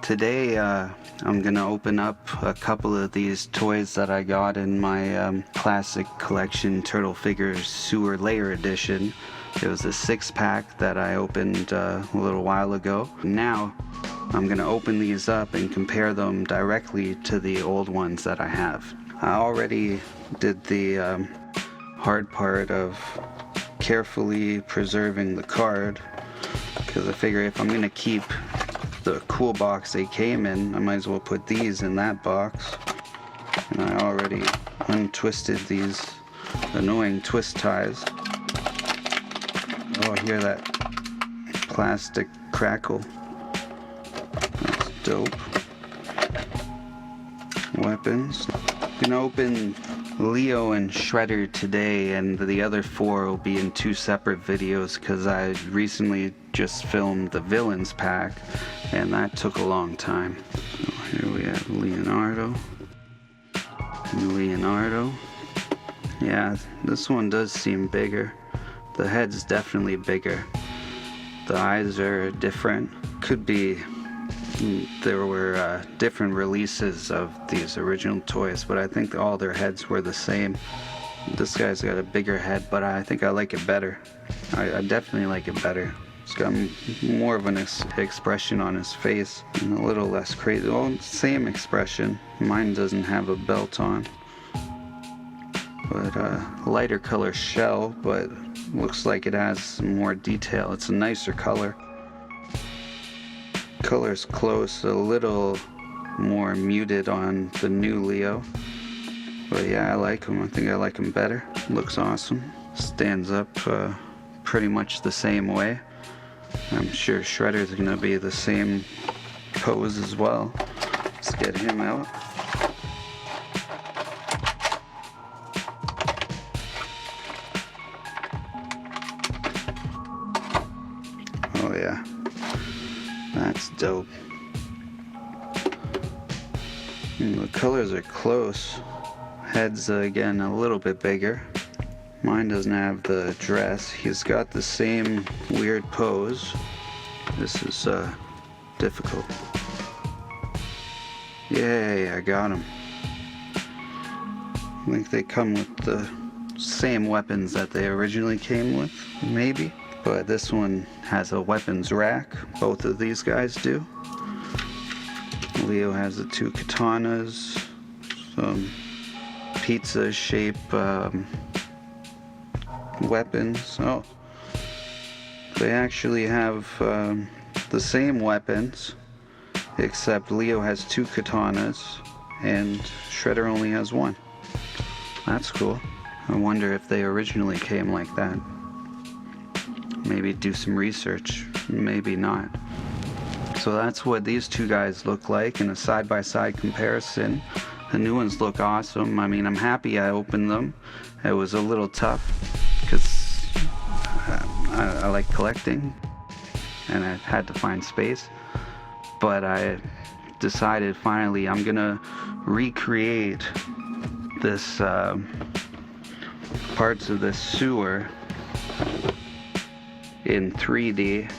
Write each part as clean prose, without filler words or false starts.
Today I'm gonna open up a couple of these toys that I got in my classic collection Turtle Figures Sewer Layer Edition. It was a 6-pack that I opened a little while ago. Now I'm gonna open these up and compare them directly to the old ones that I have. I already did the hard part of carefully preserving the card, because I figure if I'm gonna keep the cool box they came in, I might as well put these in that box. And I already untwisted these annoying twist ties. Oh, hear that plastic crackle. That's dope. Weapons. I'm gonna open Leo and Shredder today, and the other 4 will be in 2 separate videos because I recently just filmed the villains pack and that took a long time. So here we have Leonardo and Leonardo. Yeah, this one does seem bigger. The head's definitely bigger. The eyes are different. Could be there were different releases of these original toys, but I think all their heads were the same. This guy's got a bigger head, but I think I like it better. I definitely like it better. It's got more of an expression on his face and a little less crazy. Well, same expression. Mine doesn't have a belt on. But lighter color shell, but looks like it has some more detail. It's a nicer color. Color's close, a little more muted on the new Leo. But yeah, I like him. I think I like him better. Looks awesome. Stands up pretty much the same way. I'm sure Shredder's gonna be the same pose as well. Let's get him out. Oh yeah, that's dope. And the colors are close. Head's again a little bit bigger. Mine doesn't have the dress. He's got the same weird pose. This is difficult. Yay, I got him. I think they come with the same weapons that they originally came with, maybe. But this one has a weapons rack. Both of these guys do. Leo has the 2 katanas, some pizza-shaped weapons. Oh, they actually have the same weapons, except Leo has 2 katanas and Shredder only has 1. That's cool. I wonder if they originally came like that. Maybe do some research, maybe not. So that's what these 2 guys look like in a side-by-side comparison. The new ones look awesome. I mean, I'm happy I opened them. It was a little tough because I like collecting and I had to find space. But I decided finally I'm gonna recreate this parts of this sewer in 3D,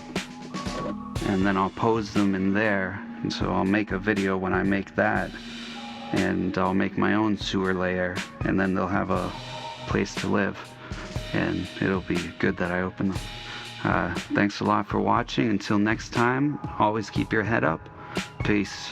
and then I'll pose them in there. And so I'll make a video when I make that, and I'll make my own sewer layer, and then they'll have a place to live, and it'll be good that I open them. Thanks a lot for watching. Until next time, always keep your head up. Peace.